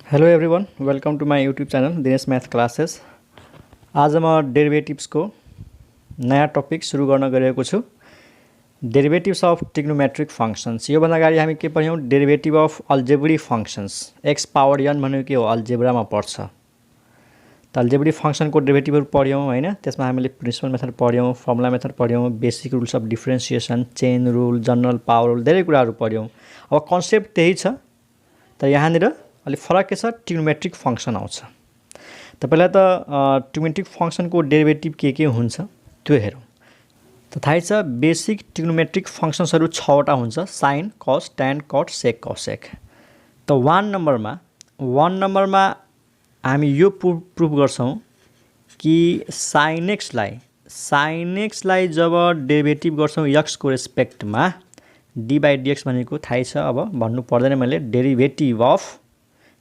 Hello everyone, welcome to my YouTube channel Dinesh maths classes. आज म डेरिभेटिभ्सको नयाँ टपिक सुरु गर्न गइरहेको छु। Derivatives of trigonometric functions. योभन्दा अगाडि हामी के पढ्यौँ? Derivative of algebraic functions. X power n भनेको के हो? अल्जेब्रामा पर्छ। त अल्जेब्रिक फङ्सनको डेरिभेटिभहरू पढ्यौँ हैन। त्यसमा हामीले प्रिन्सिपल मेथड पढ्यौँ, फर्मुला मेथड पढ्यौँ, basic rules of differentiation, chain rule, general power rule, धेरै कुराहरू पढ्यौँ। अब कन्सेप्ट त्यही छ, तर यहाँनिर अलि फरक के छ? ट्रिग्नोमेट्रिक फङ्सन आउँछ। त पहिला त ट्रिग्नोमेट्रिक फङ्सनको डेरिभेटिभ के हुन्छ त्यो हेरौँ। त थाहै छ बेसिक ट्रिग्नोमेट्रिक फङ्सन्सहरू 6वटा हुन्छ: साइन, कस, ट्यान, कट, सेक, कसेक। त 1 नम्बरमा हामी यो प्रुफ गर्छौँ कि साइन एक्सलाई जब डेरिभेटिभ गर्छौँ एक्सको रेस्पेक्टमा, डी बाई डिएक्स भनेको थाहै छ, अब भन्नु पर्दैन मैले।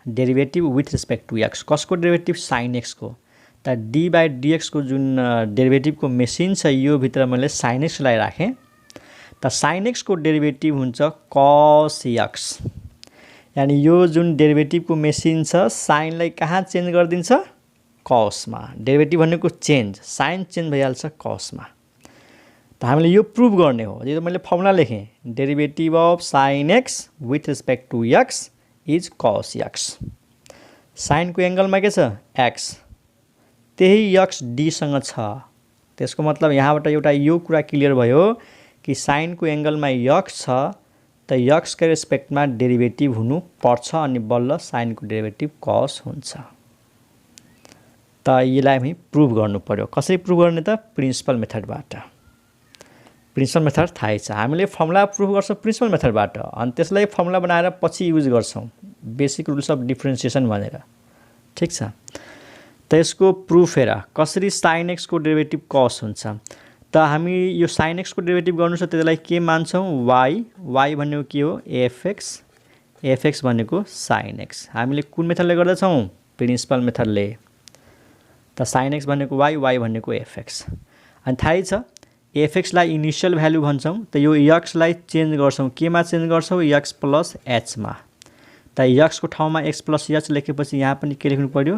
Derivative with respect to x. कसको डेरिभेटिभ? साइन एक्सको। त डी बाई डिएक्सको जुन डेरिभेटिभको मेसिन छ यो भित्र मैले साइन एक्सलाई राखेँ। त साइन एक्सको डेरिभेटिभ हुन्छ कस एक्स। यानि यो जुन डेरिभेटिभको मेसिन छ साइनलाई कहाँ चेन्ज गरिदिन्छ? कसमा। डेरिभेटिभ भनेको चेन्ज, साइन चेन्ज भइहाल्छ कसमा। त हामीले यो प्रुभ गर्ने हो। यो मैले फर्मुला लेखेँ, derivative of sine x with respect to x is cos x. साइनको एङ्गलमा के छ? एक्स। त्यही एक्स डीसँग छ। त्यसको मतलब यहाँबाट एउटा यो कुरा क्लियर भयो कि साइनको एङ्गलमा एक्स छ, त एक्सको रेस्पेक्टमा डेरिभेटिभ हुनुपर्छ अनि बल्ल साइनको डेरिभेटिभ कस हुन्छ। त यसलाई हामी प्रुभ गर्नु पर्यो। कसरी प्रुभ गर्ने त? प्रिन्सिपल मेथडबाट। प्रिन्सिपल मेथड थाहै छ, हामीले फर्मुला प्रुभ गर्छौँ प्रिन्सिपल मेथडबाट, अनि त्यसलाई फर्मुला बनाएर पछि युज गर्छौँ बेसिक रुल्स अफ डिफ्रेन्सिएसन भनेर। ठिक छ। त यसको प्रुफ हेर, कसरी साइन एक्सको डेरिभेटिभ कस हुन्छ। त हामी यो साइन एक्सको डेरिभेटिभ गर्नु छ, त्यसलाई के मान्छौँ? वाई भनेको के हो? एफएक्स भनेको साइन एक्स। हामीले कुन मेथडले गर्दछौँ? प्रिन्सिपल मेथडले। त साइन एक्स भनेको वाई भनेको एफएक्स। अनि थाहै छ एफएक्सलाई इनिसियल भ्यालु भन्छौँ। त यो एक्सलाई चेन्ज गर्छौँ, केमा चेन्ज गर्छौँ? एक्स प्लस एचमा। त एक्सको ठाउँमा एक्स प्लस एच लेखेपछि यहाँ पनि के लेख्नु पर्यो?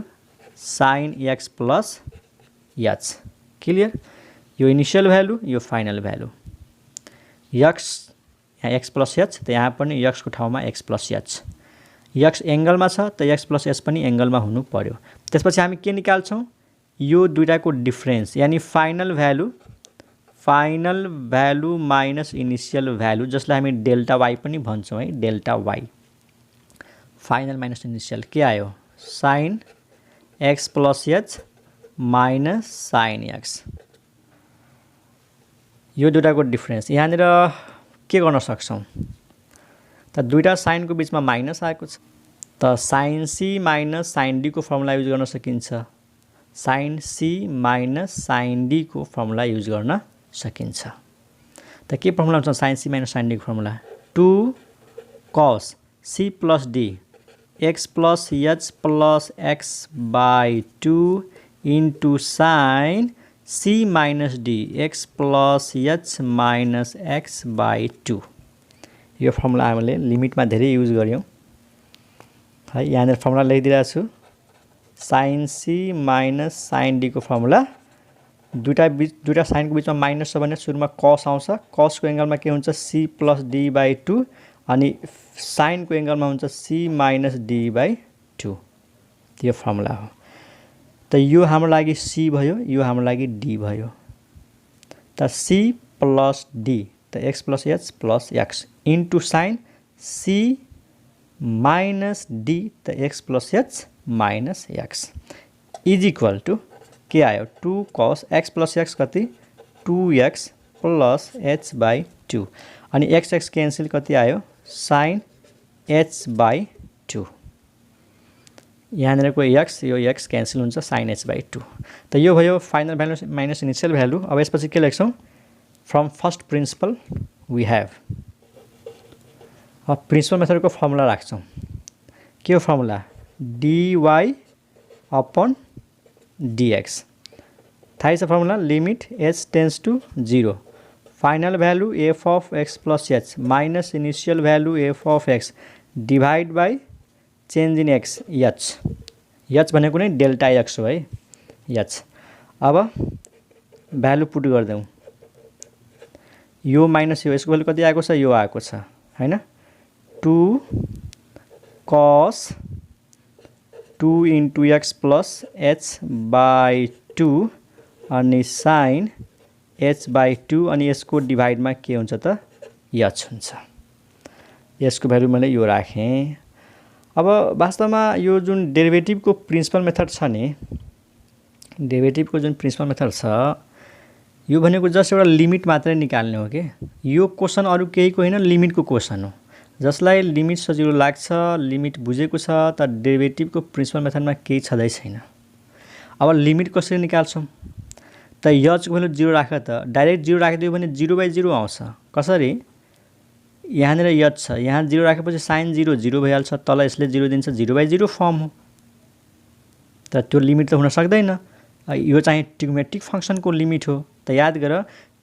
Sign x plus H. Clear? यो इनिसियल भ्यालु, यो फाइनल भ्यालु। एक्स यहाँ एक्स प्लस एच, त यहाँ पनि एक्सको ठाउँमा एक्स प्लस एच। एक्स एङ्गलमा छ, त एक्स प्लस एच पनि एङ्गलमा हुनु पर्यो। त्यसपछि हामी के निकाल्छौँ? यो दुइटाको डिफ्रेन्स, यानि final value minus initial value, जसलाई हामी डेल्टा वाई पनि भन्छौँ है। Delta y, final minus initial के आयो? Sine x plus h minus sine x. यो दुइटाको डिफ्रेन्स यहाँनिर के गर्न सक्छौँ? त दुईवटा साइनको बिचमा माइनस आएको छ, त साइन सी माइनस साइन डीको फर्मुला युज गर्न सकिन्छ। साइन सी माइनस साइन डीको फर्मुला युज गर्न सकिन्छ। त के फर्मुला हुन्छ साइन सी माइनस साइन डीको formula? 2 cos C plus D x plus h plus x by 2 into sine C minus D x plus h minus x by 2। यो formula हामीले लिमिटमा धेरै युज गऱ्यौँ है। यहाँनिर फर्मुला लेखिदिरहेको छु, साइन सी माइनस साइन डीको फर्मुला। दुईवटा साइनको बिचमा माइनस छ भने सुरुमा कस आउँछ। कसको एङ्गलमा के हुन्छ? सी प्लस डी बाई 2, अनि साइनको एङ्गलमा हुन्छ सी माइनस डी बाई 2। त्यो फर्मुला हो। त यो हाम्रो लागि सी भयो, यो हाम्रो लागि डी भयो। त सी प्लस डी, त x plus h plus x into sine C minus D, त x plus h minus x is equal to के आयो? 2 कस एक्स प्लस एक्स कति? 2x प्लस एच बाई 2, अनि एक्स क्यान्सल कति आयो? Sine h by 2। यहाँनिरको x, यो x cancel हुन्छ, साइन एच बाई 2। त यो भयो final value minus initial value. अब यसपछि के लेख्छौँ? From first principle we have. अब प्रिन्सिपल मेथडको फर्मुला राख्छौँ। के हो फर्मुला? dy upon dx। थाहै छ formula, limit h tends to 0, final value f of x plus h minus initial value f of x divide by change in x H भनेको नै डेल्टा एक्स हो है एच। अब भ्यालु पुट गर्दैौँ, यो minus यो, यसको भ्यालु कति आएको छ, यो आएको छ हैन। 2 cos 2 into x plus h by 2 अनि sin h by 2 अनि यसको डिभाइडमा के हुन्छ त h हुन्छ। यसको भ्यालु मैले यो राखेँ। अब वास्तवमा यो जुन डेरिभेटिभको प्रिन्सिपल मेथड छ नि, डेरिभेटिभको जुन प्रिन्सिपल मेथड छ यो भनेको जस्ट एउटा लिमिट मात्रै निकाल्ने हो के। यो क्वेसन अरु केहीको हैन, लिमिटको क्वेसन हो। जसलाई लिमिट सजिलो लाग्छ, लिमिट बुझेको छ त डेरिभेटिभको प्रिन्सिपल मेथडमा केही छँदै छैन। अब लिमिट कसरी निकाल्छौं त h को भ्यालु 0 राख त डाइरेक्ट 0 राखिदियो भने 0/0 आउँछ। कसरी, यहाँनिर h छ, यहाँ 0 राखेपछि sin 0 0 भइहाल्छ, तल यसले 0 दिन्छ, 0/0 फर्म हो। त त्यो लिमिट त हुन सक्दैन। यो चाहिँ ट्रिग्नोमेट्रिक फंक्सनको लिमिट हो। त याद गर,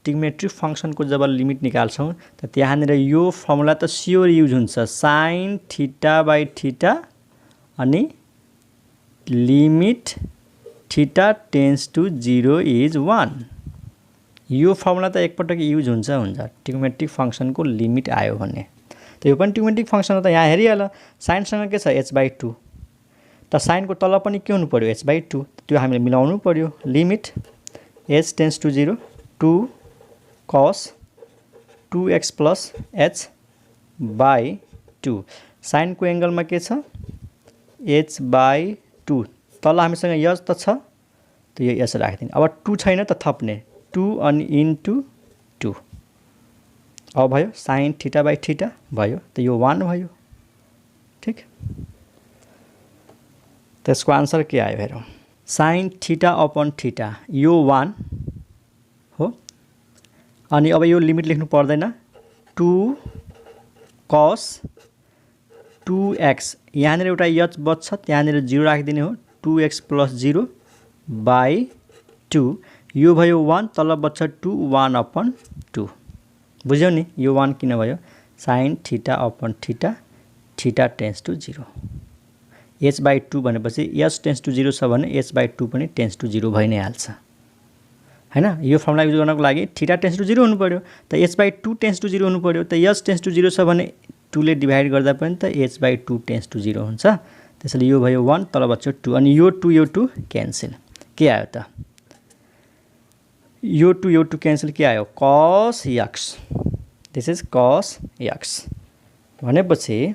ट्रिग्नोमेट्रिक फंक्सनको जब लिमिट निकाल्छौं त त्यहाँनिर यो फर्मुला त स्योर युज हुन्छ, sin θ/θ अनि लिमिट θ टेन्ड्स टु 0 इज 1। यो फर्मुला त एकपटक युज हुन्छ ट्रिग्नोमेट्रिक फंक्सनको लिमिट आयो भने। त यो पनि ट्रिग्नोमेट्रिक फंक्सन हो। त यहाँ हेरिहाल, sin सँग के छ h/2, त sin को तल पनि के हुनु पर्यो h/2, त्यो हामीले मिलाउनु पर्यो। Limit h tends to 0 2 cos 2x plus h by 2। sin को एंगलमा के छ h/2, तल हामीसँग h त छ, त यो h राख्दिने। अब 2 छैन त थप्ने, 2 अनि इन्टु 2। अब भयो sin θ/θ भयो, त यो 1 भयो। ठीक, त्यसको आन्सर के आयो हेरौँ। sin θ/θ यो 1 हो। अनि अब यो लिमिट लेख्नु पर्दैन, 2 cos 2x, यहाँनिर एउटा h बच्छ, त्यहाँनिर 0 राखिदिने हो, 2x plus 0 by 2, यो भयो 1, तल बच्छ 2 1/2। बुझ्यौ नि, यो 1 किन भयो, sin θ/θ θ टेन्ड्स टु 0। h/2 भनेपछि h टेन्ड्स टु 0 छ भने h/2 पनि टेन्ड्स टु 0 भइ नै हाल्छ हैन। यो फर्मुला युज गर्नको लागि θ टेन्ड्स टु 0 हुनु पर्यो, त h/2 टेन्ड्स टु 0 हुनु पर्यो। त h टेन्ड्स टु 0 छ भने 2 ले डिभाइड गर्दा पनि त h/2 टेन्ड्स टु 0 हुन्छ। त्यसैले यो भयो 1, तल बच्यो 2 अनि यो 2 क्यान्सल। के आयो त, यो 2 क्यान्सल, के आयो cos x। This is cos x भनेपछि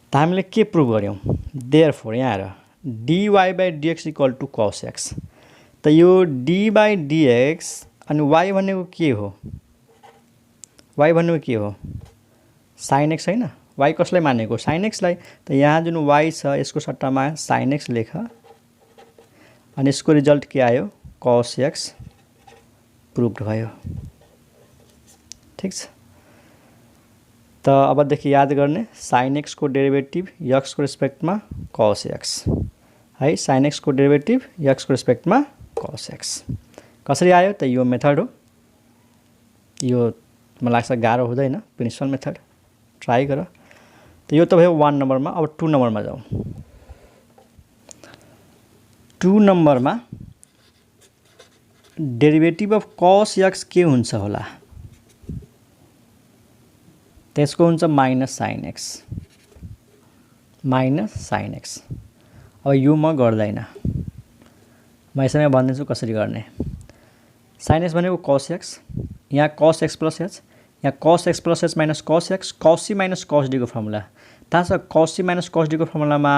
त हामीले के प्रुभ गर्यौं, देयरफोर यहाँ हेर dy/dx equal to cos x। त यो d/dx अनि y भनेको के हो, y भनेको के हो sin x हैन। y कसलाई मानेको, sin x लाई। त यहाँ जुन y छ यसको सट्टामा sin x लेख अनि यसको रिजल्ट के आयो cos x प्रुभड भयो। ठीक छ, त अबदेखि याद गर्ने sin x को डेरिभेटिभ x को रेस्पेक्टमा cos x है, sin x को डेरिभेटिभ x को रेस्पेक्टमा cos x। कसरी आयो त यो मेथड हो। यो मलाई लाग्छ गाह्रो हुँदैन, प्रिन्सिपल मेथड ट्राई गर। त यो त भयो 1 नम्बरमा। अब 2 नम्बरमा जाउँ। 2 नम्बरमा डेरिभेटिभ अफ cos x के हुन्छ होला, त्यसको हुन्छ माइनस sin x। अब यो म गर्दैन, म यसैमा भन्दैछु कसरी गर्ने। sin x भनेको cos x, यहाँ cos x plus h, यहाँ cos x plus h minus cos x, cos c minus cos d को फर्मुला थाहा छ। cos c minus cos d को फर्मुलामा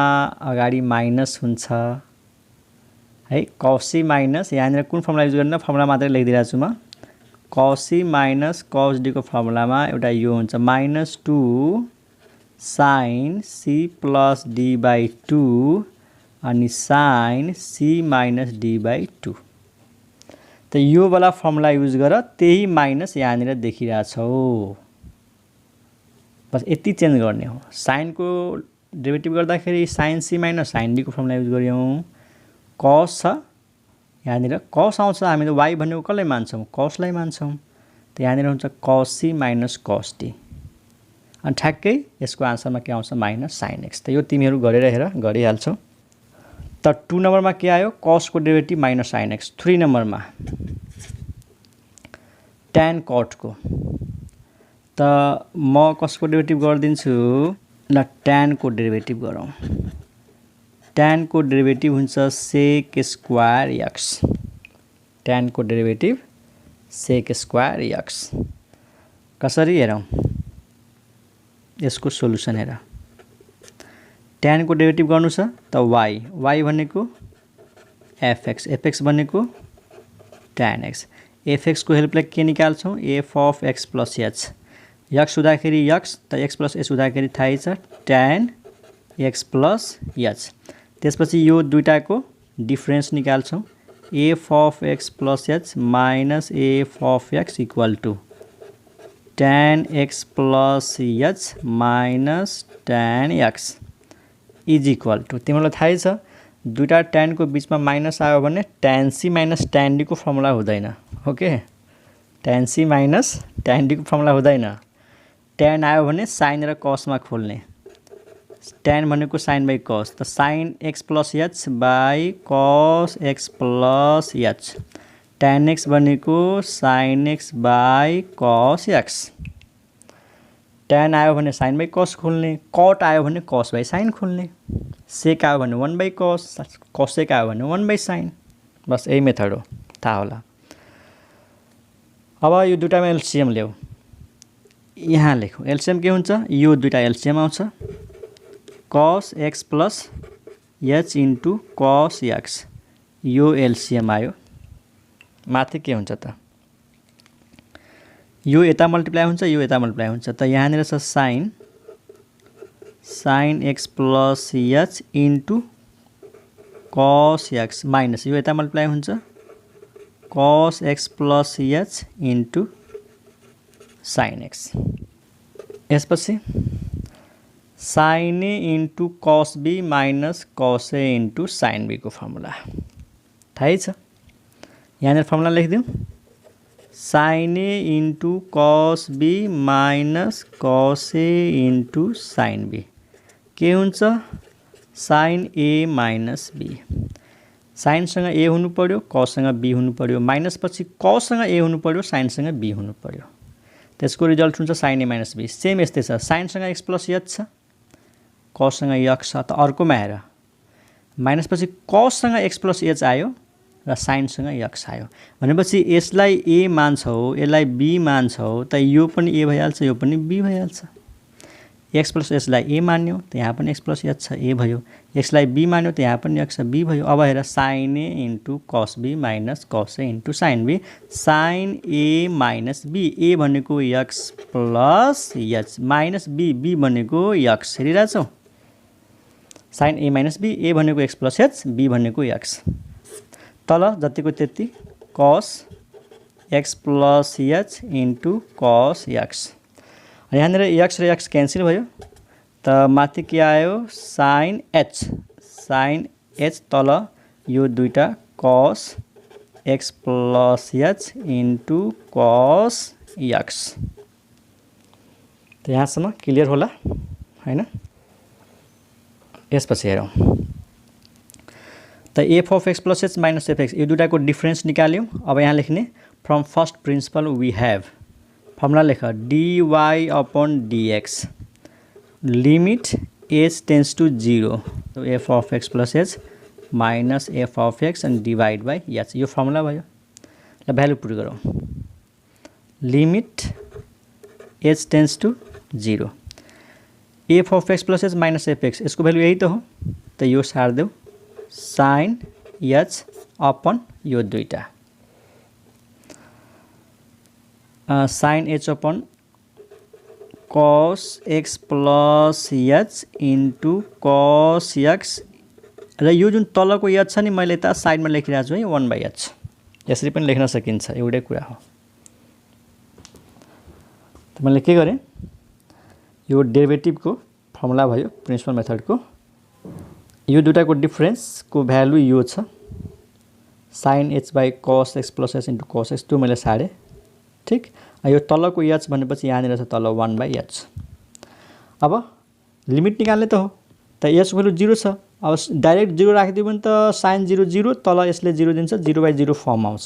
अगाडि माइनस हुन्छ है। cos c minus, यहाँनिर कुन फर्मुला युज गर्न, फर्मुला मात्रै लेखिदिरहेको छु म। cos c minus cos d को फर्मुलामा एउटा यो हुन्छ -2 sin c plus d/2 अनि sin c minus d/2। त यो वाला फर्मुला युज गर, त्यही माइनस यहाँनिर देखिरहेछौ, बस यति चेन्ज गर्ने हो। sin को डेरिभेटिभ गर्दाखेरि sin c minus sin d को फर्मुला युज गर्यौं। cos छ, यहाँनिर cos आउँछ, हामीले y भनेको कसलाई मान्छौं, cos लाई मान्छौं। त यहाँनिर हुन्छ cos c minus cos d अनि ठ्याक्कै यसको आन्सरमा के आउँछ माइनस साइन एक्स। त यो तिमीहरू गरेर हेर गरिहाल्छौ। त 2 नम्बरमा के आयो कसको डेरिभेटिभ माइनस साइन एक्स। 3 नम्बरमा tan कटको। त म कसको डेरिभेटिभ गरिदिन्छु ल tan को डेरिभेटिभ गरौँ। tan को डेरिभेटिभ हुन्छ सेक स्क्वायर एक्स। tan को डेरिभेटिभ सेक स्क्वायर एक्स। कसरी हेरौँ यसको सोलुसन हेर। tan को डेरिभेटिभ गर्नु छ त y भनेको fx, fx भनेको tan x। fx को हेल्पले के निकाल्छौँ f of x plus h। x हुँदाखेरि x त x plus h हुँदाखेरि थाहै छ tan x plus h। त्यसपछि यो दुईटाको डिफरेन्स निकाल्छौँ f of x plus h minus f of x equal to tan x plus h minus tan x is equal to तिमीलाई थाहै छ दुईटा tan को बीचमा माइनस आयो भने tan c minus tan d को फर्मुला हुँदैन। Okay tan c minus tan d को फर्मुला हुँदैन। tan आयो भने sin र cos मा खोल्ने। tan भनेको sin by cos त sin x plus h by cos x plus h। tan x भनेको sin x by cos x। tan आयो भने sin by cos खोल्ने, cot आयो भने cos by sin खोल्ने, sec आयो भने 1 by cos, cosec आयो भने 1 by sin। बस यही मेथड हो थाहा होला। अब यो दुईटामा एलसीएम ल्याऊ। यहाँ लेखौ एलसीएम के हुन्छ यो दुईटा एलसीएम आउँछ cos x plus h into cos x। यो एलसीएम आयो माथि के हुन्छ त यो यता मल्टिप्लाई हुन्छ यो यता मल्टिप्लाई हुन्छ त यहाँनिर छ sin x plus h into cos x minus यो यता मल्टिप्लाई हुन्छ cos x plus h into sin x। यसपछि sin a into cos b minus cos a into sin b को फर्मुला थाहै छ। यहाँनिर formula लेखिदिउँ sin a into cos b minus cos a into sin b के हुन्छ sin a minus b। sin सँग a हुनु पर्यो cos सँग b हुनु पर्यो माइनस पछि cos सँग a हुनु पर्यो sin सँग b हुनु पर्यो। त्यसको रिजल्ट हुन्छ sin a minus b। Same यस्तै छ sin सँग x plus h छ cos सँग x छ त अर्कोमा हेर माइनस पछि cos सँग x plus h आयो र sin सँग x आयो भनेपछि यसलाई a मान्छौ यसलाई b मान्छौ त यो पनि a भइहाल्छ यो पनि b भइहाल्छ। x plus h लाई a मान्यो त यहाँ पनि x plus h छ a भयो, x लाई b मान्यो त यहाँ पनि x छ b भयो। अब हेर sin a into cos b minus cos a into sin b sin a minus b a भनेको x plus h minus b भनेको x हेरिरहेछौ sin a minus b a भनेको x plus h b भनेको x तल जतिको त्यति cos x plus h into cos x। यहाँनिर x र x cancel भयो त माथि के आयो sin h तल यो दुईटा cos x plus h into cos x। त यहाँसम्म क्लियर होला हैन। यसपछि हेरौँ त f of x plus h minus fx यो दुईटाको डिफरेन्स निकाल्यौं। अब यहाँ लेख्ने from first principle we have formula लेख dy upon dx limit h tends to 0 so f of x plus h minus f of x and divide by h यो formula भयो। ल value put गरौँ limit h tends to 0 f of x plus h minus fx यसको value यही त हो त यो सार देऊ sin h अपन यो दुईटा sin h upon cos x plus h into cos x र यो जुन तलको h छ नि मैले यता साइडमा लेखिरहेको छु है 1/h यसरी पनि लेख्न सकिन्छ एउटै कुरा हो। त मैले के गरेँ यो डेरिभेटिभको फर्मुला भयो प्रिन्सिपल मेथडको यो दुईटाको डिफरेन्सको भ्यालु यो छ sin h by cos x plus h into cos x त्यो मैले सारे ठीक। यो तलको h भनेपछि यहाँनिर छ तल 1/h अब लिमिट निकाल्ने त हो त यसको भ्यालु 0 छ। अब डाइरेक्ट 0 राखिदियो भने त sin 0 0 तल यसले 0 दिन्छ 0/0 फर्म आउँछ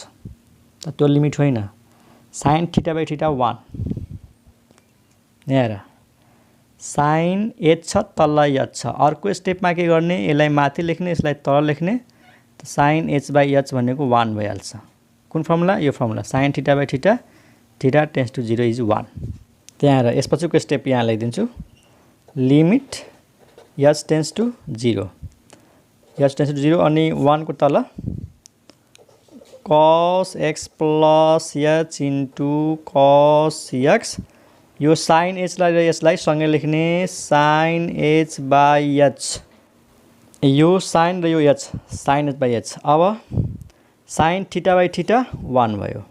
त त्यो लिमिट होइन। sin θ/θ 1 यहाँ हेर sin h छ तल h छ। अर्को स्टेपमा के गर्ने यसलाई माथि लेख्ने यसलाई तल लेख्ने त sin h/h भनेको 1 भइहाल्छ। कुन फर्मुला यो formula sin θ/θ θ tends to 0 is 1। त्यहाँ हेर यसपछिको स्टेप यहाँ लेखिदिन्छु limit h tends to 0 h tends to 0 अनि 1 को तल cos x plus h into cos x यो sin h लाई र यसलाई सँगै लेख्ने sin h/h यो sin र यो h sin h/h। अब sin θ/θ 1 भयो।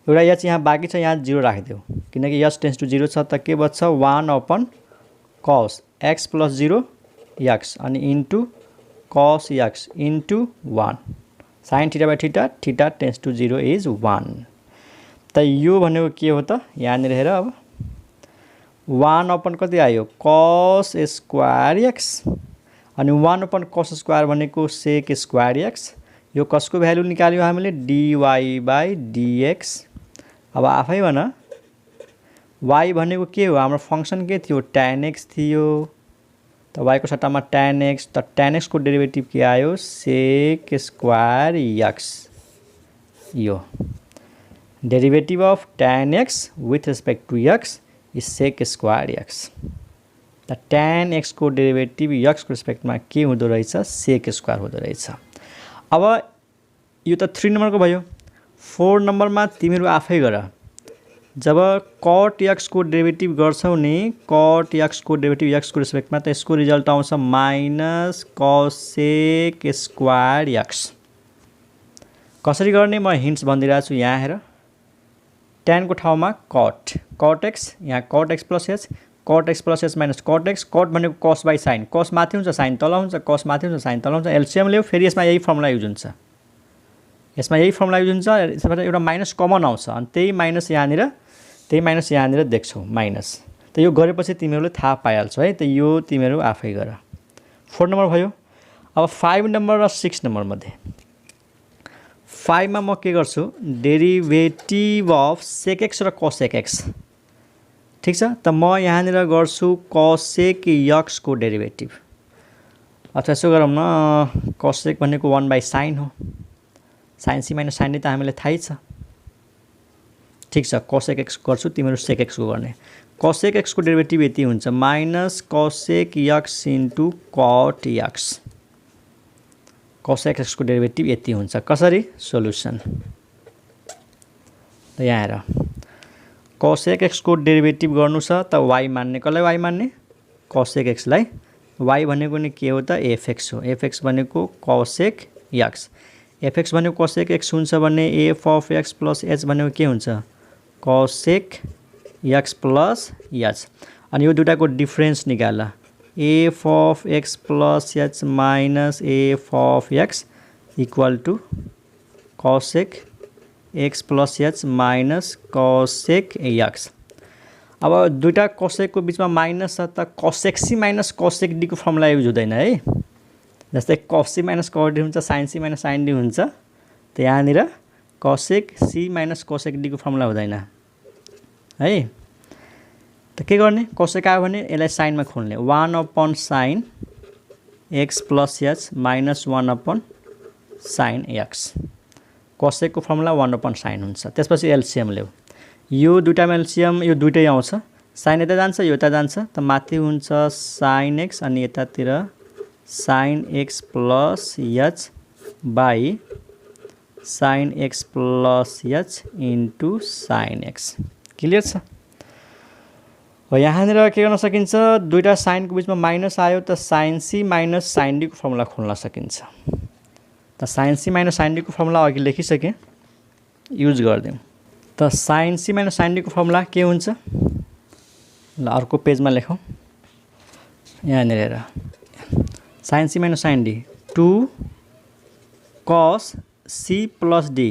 एउटा h यहाँ बाँकी छ यहाँ 0 राखिदेऊ किनकि h टेन्ड्स टु 0 छ त के बच्छ 1 cos x प्लस 0 x अनि into cos x into 1 sin θ/θ θ tends to 0 is 1। त यो भनेको के हो त यहाँनिर हेर अब 1 कति आयो cos स्क्वायर x अनि 1 cos स्क्वायर भनेको sec स्क्वायर x। यो कसको भ्यालु निकाल्यो हामीले dy/dx। अब आफै भन y भनेको के हो हाम्रो फंक्सन के थियो tan x थियो त y को सट्टामा tan x त tan x को डेरिभेटिभ के आयो sec स्क्वायर x। यो derivative of tan x with respect to x is sec square x। त tan x को डेरिभेटिभ x को रेस्पेक्टमा के हुँदो रहेछ sec स्क्वायर हुँदो रहेछ। अब यो त 3 नम्बरको भयो। 4 नम्बरमा तिमीहरू आफै गर। जब cot x को डेरिभेटिभ गर्छौ नि cot x को डेरिभेटिभ x को रेस्पेक्टमा त यसको रिजल्ट आउँछ माइनस cosec स्क्वायर x। कसरी गर्ने म हिन्ट्स भनिदिइरहेको छु यहाँ हेर tan को ठाउँमा cot x यहाँ cot x plus h cot x plus h minus cot x cot भनेको cos बाई sin cos माथि हुन्छ sin तल हुन्छ cos माथि हुन्छ sin तल हुन्छ एलसीएम ल्याऊ फेरि यसमा यही फर्मुला युज हुन्छ यसमा यही फर्मुला युज हुन्छ यसबाट एउटा माइनस कमन आउँछ अनि त्यही माइनस यहाँनिर देख्छौ माइनस त यो गरेपछि तिमीहरूले थाहा पाइहाल्छौ है त यो तिमीहरू आफै गर। 4 नम्बर भयो। अब 5 नम्बर र 6 नम्बर मध्ये 5 मा म के गर्छु डेरिभेटिभ अफ sec x र cosec x ठीक छ त म यहाँनिर गर्छु cosec x को डेरिभेटिभ अथवा यसो गरौँ न cosec भनेको 1/sin हो sin c minus sin d त हामीलाई थाहै छ ठीक छ cosec x गर्छु तिमीहरू sec x को गर्ने cosec x को डेरिभेटिभ यति हुन्छ minus cosec x into cot x cosec x को डेरिभेटिभ यति हुन्छ। कसरी सोलुसन त यहाँ हेर cosec x को डेरिभेटिभ गर्नु छ त y मान्ने कसलाई y मान्ने cosec x लाई y भनेको नि के हो त fx हो fx भनेको cosec x fx भनेको cosec x हुन्छ भने f of x plus h भनेको के हुन्छ cosec x प्लस h अनि यो दुटाको डिफरेन्स निकाल f of x plus h minus f of x equal to cosec x plus h minus cosec x। अब दुईटा cosec को बीचमा माइनस छ त cosec c minus cosec d को फर्मुला युज हुँदैन है जस्तै cos c minus cos d हुन्छ sin c minus sin d हुन्छ त यहाँनिर cosec c minus cosec d को फर्मुला हुँदैन है त के गर्ने cosec आयो भने यसलाई sin मा खोल्ने 1/sin x plus h minus 1/sin x cosec को फर्मुला 1/sin हुन्छ। त्यसपछि एलसीएम ल्याऊ यो दुईटामा एलसीएम यो दुईटै आउँछ sin यता जान्छ यो यता जान्छ त माथि हुन्छ sin x अनि यतातिर sin x plus h by sin x plus h into sin x clear छ। हो यहाँनिर के गर्न सकिन्छ दुईटा साइन को बीचमा माइनस आयो त sin c minus sin d को फर्मुला खोल्न सकिन्छ त sin c minus sin d को फर्मुला अघि लेखिसके युज गर्दियौ त sin c minus sin d को फर्मुला के हुन्छ ल अर्को पेजमा लेखौं यहाँनिर हेर sin c minus sin d 2 cos c प्लस d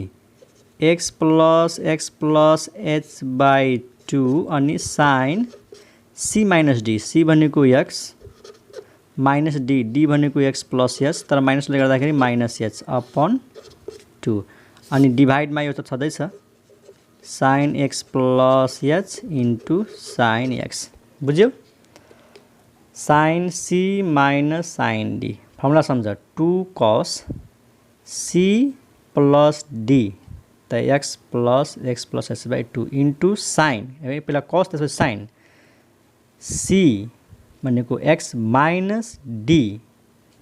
x plus h by 2 अनि sin c minus d, c भनेको एक्स माइनस डी, डी भनेको एक्स प्लस एच, तर माइनसले गर्दाखेरि माइनस एच अपन 2 अनि डिभाइडमा यो त छँदैछ sine x plus h into sine x. बुझ्यौ? Sine C minus sine D, formula सम्झ 2 कस सी प्लस डी त x plus h by 2 into sine, पहिला कस त्यसपछि साइन सी भनेको एक्स माइनस डी,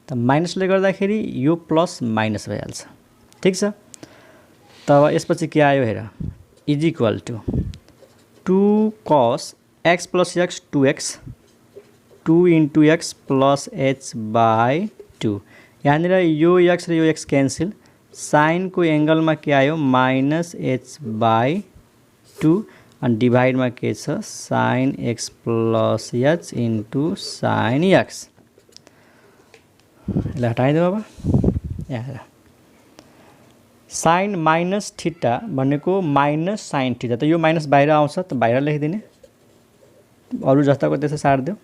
त माइनसले गर्दाखेरि यो प्लस माइनस भइहाल्छ। ठिक छ, तब यसपछि के आयो हेर, is equal to 2 cos x plus x 2x 2 into x plus h by 2, यहाँनिर यो एक्स र यो एक्स क्यान्सल, साइनको एङ्गलमा के आयो माइनस एच बाई 2 अनि डिभाइडमा के छ sign x plus h into sine x. यसलाई हटाइदेऊ। अब यहाँ साइन माइनस थीटा भनेको माइनस साइन थीटा, त यो माइनस बाहिर आउँछ त बाहिर लेखिदिने, अरू जस्ताको त्यसै सार्दियो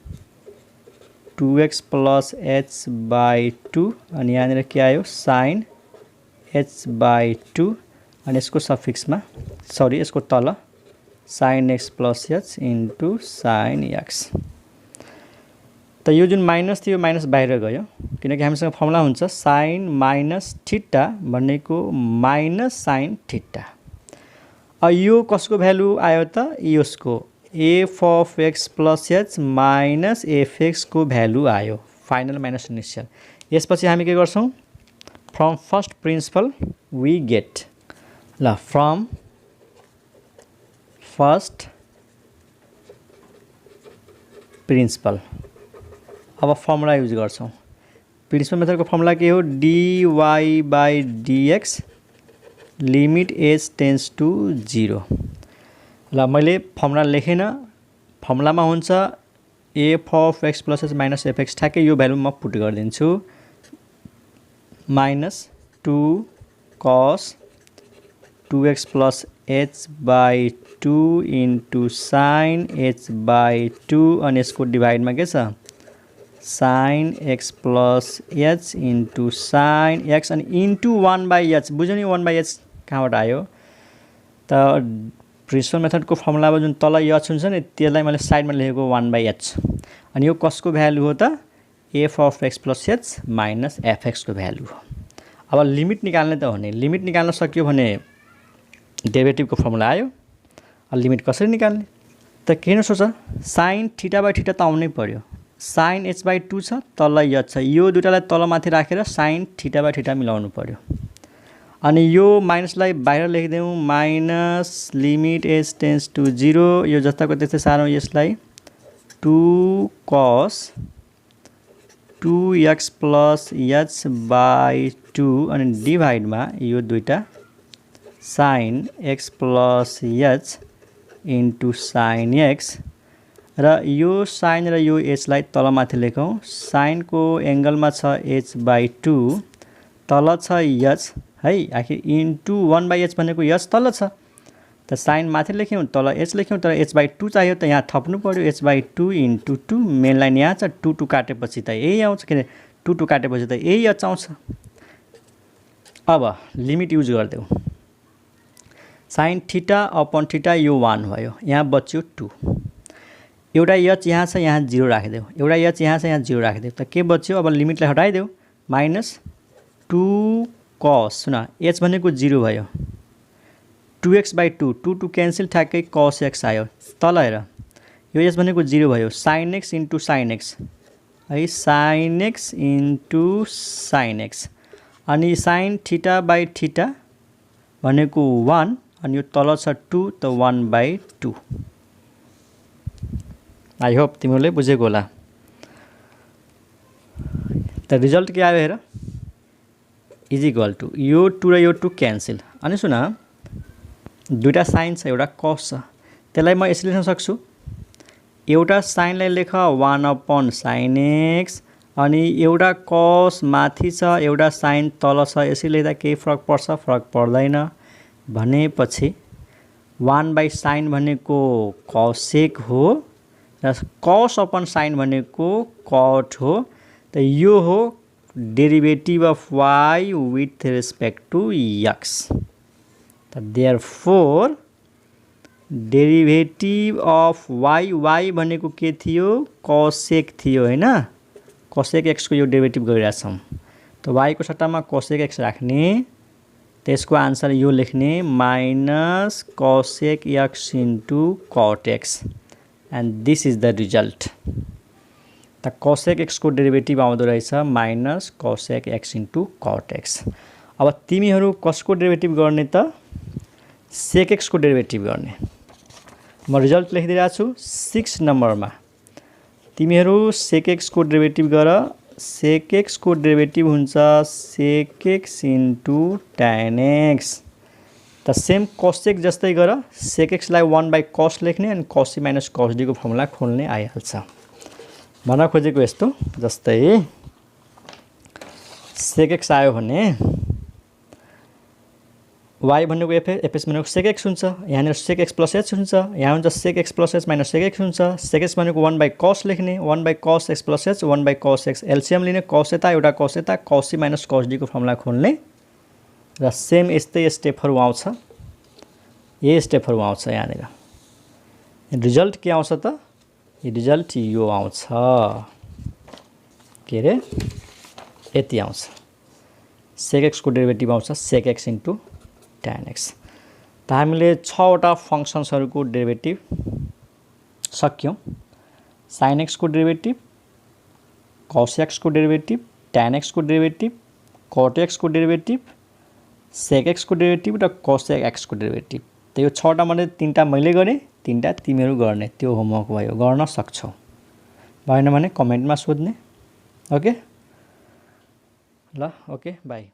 2x प्लस एच बाई 2 अनि यहाँनिर के आयो साइन एच बाई 2 अनि यसको सफिक्समा यसको तल sign x plus h into sine x. त यो जुन माइनस थियो यो माइनस बाहिर गयो, किनकि हामीसँग फर्मुला हुन्छ साइन माइनस थीटा भनेको माइनस साइन थीटा। यो कसको भ्यालु आयो त, यसको f of x plus h minus f x को भ्यालु आयो, फाइनल माइनस इनिसियल। यसपछि हामी के गर्छौँ, from first principle we get, ल फ्रम फर्स्ट प्रिन्सिपल अब फर्मुला युज गर्छौँ। प्रिन्सिपल मेथडको फर्मुला के हो, dy by dx limit h tends to 0। ल मैले फर्मुला लेखेन, फर्मुलामा हुन्छ f of x plus h minus f x, ठ्याक्कै यो भ्यालु म पुट गरिदिन्छु माइनस 2 कस 2x plus h by 2 into sign h by 2 अनि यसको डिभाइडमा के छ sign x plus h into sine x अनि इन्टु 1 बाई एच। बुझ्यो नि 1 बाई एच कहाँबाट आयो त, प्रिन्सिपल मेथडको फर्मुलामा जुन तल एच हुन्छ नि त्यसलाई मैले साइडमा लेखेको 1 बाई एच, अनि यो कसको भ्यालु हो त f of x plus h minus f एक्सको भ्यालु हो। अब लिमिट निकाल्ने त हो नि, लिमिट निकाल्न सक्यो भने डेरिभेटिभको फर्मुला आयो। अब लिमिट कसरी निकाल्ने त किन सोच, साइन थीटा बाई थीटा त आउनै पर्यो, साइन एच बाई 2 छ तल एच छ, यो दुइटालाई तलमाथि राखेर साइन थीटा बाई थीटा मिलाउनु पर्यो, अनि यो माइनसलाई बाहिर लेखिदेऊ minus limit h tends to 0, यो जस्ताको त्यस्तै सारौँ यसलाई 2 कस 2x प्लस एच बाई 2 अनि डिभाइडमा यो दुईटा sign x plus h into sine x, र यो साइन र यो एचलाई तलमाथि लेखौँ, साइनको एङ्गलमा छ एच बाई 2 तल छ एच है, आखिर इन्टु 1 बाई एच भनेको एच तल छ, त साइन माथि लेख्यौँ तल एच लेख्यौँ, तर एच बाई 2 चाहियो त यहाँ थप्नु पर्यो H by 2 into 2, main line यहाँ छ 2 2 काटेपछि त यही आउँछ, किन 2 2 काटेपछि त यही एच आउँछ। अब लिमिट युज गरिदेऊ, साइन थीटा अपन थीटा यो 1 भयो, यहाँ बच्यो 2, एउटा एच यहाँ छ यहाँ 0 राखिदेऊ, एउटा एच यहाँ छ यहाँ 0 राखिदेऊ, त के बच्यो, अब लिमिटलाई हटाइदेऊ माइनस 2 कस, सुन एच भनेको 0 भयो 2x बाई 2 2 2 क्यान्सल, ठ्याक्कै कस एक्स आयो, तल हेर यो एच भनेको 0 भयो sine x into sine x है, sine x into sine x, अनि साइन थीटा बाई थीटा भनेको 1 अनि यो तल छ 2 त 1 बाई 2। आई होप तिमीहरूले बुझेको होला। त रिजल्ट के आयो हेर, इज इक्वल टु यो 2 र यो 2 क्यान्सल, अनि सुन दुईटा साइन छ एउटा कस छ, त्यसलाई म यसरी लेख्न सक्छु, एउटा साइनलाई लेख 1 अपन साइन एक्स अनि एउटा कस माथि छ एउटा साइन तल छ, यसरी लेख्दा केही फरक पर्छ, फरक पर्दैन भनेपछि 1 बाई साइन भनेको कसेक हो, र कस अपन साइन भनेको कट हो। त यो हो derivative of y with respect to x। त देयरफोर डेरिभेटिभ अफ y भनेको के थियो कोसेक थियो हैन। कोसेक x को यो डेरिभेटिभ गरिरहेछौँ। त y को सट्टामा कोसेक x राख्ने, त्यसको आन्सर यो लेख्ने minus cosec x into cut x and this is the result. त कोसेक x को डेरिभेटिभ आउँदो रहेछ minus cosec x into cut x। अब तिमीहरू कसको डेरिभेटिभ गर्ने त सेक x को डेरिभेटिभ गर्ने। म रिजल्ट लेखिदिरहेको छु 6 नम्बरमा। तिमीहरू सेक x को डेरिभेटिभ गर। सेक x को डेरिभेटिभ हुन्छ सेक x इन्टु tan x। त सेम कोसेक जस्तै गर। सेक x लाई 1/cos लेख्ने अनि cos c minus cos d को फर्मुला खोल्ने आइहाल्छ। भन्न खोजेको यस्तो, जस्तै सेक x आयो भने y भनेको fs भनेको सेक x हुन्छ, यहाँनिर सेक x प्लस h हुन्छ, यहाँ हुन्छ सेक x plus h minus sec x हुन्छ। सेक x भनेको 1/cos लेख्ने, 1/cos x plus h 1/cos x LCM लिने, cos यता एउटा cos यता cos c minus cos d को फर्मुला खोल्ने र सेम यस्तै स्टेपहरू आउँछ। यही स्टेपहरू आउँछ। यहाँनिर रिजल्ट के आउँछ त रिजल्ट यो आउँछ के रे यति आउँछ। सेक x को डेरिभेटिभ आउँछ सेक x इन्टु tan x। त हामीले 6 वटा फंक्सन्सहरूको डेरिभेटिभ सक्यौं। sin x को डेरिभेटिभ, cos x को डेरिभेटिभ, tan x को डेरिभेटिभ, cot x को डेरिभेटिभ, सेक x को डेरिभेटिभ र कोसेक x को डेरिभेटिभ। त यो 6 वटा मध्ये 3टा मैले गरे, 3टा तिमीहरू गर्ने। त्यो होमवर्क भयो, गर्न सक्छौ। भएन भने कमेन्टमा सोध्ने। ओके ल, ओके बाई।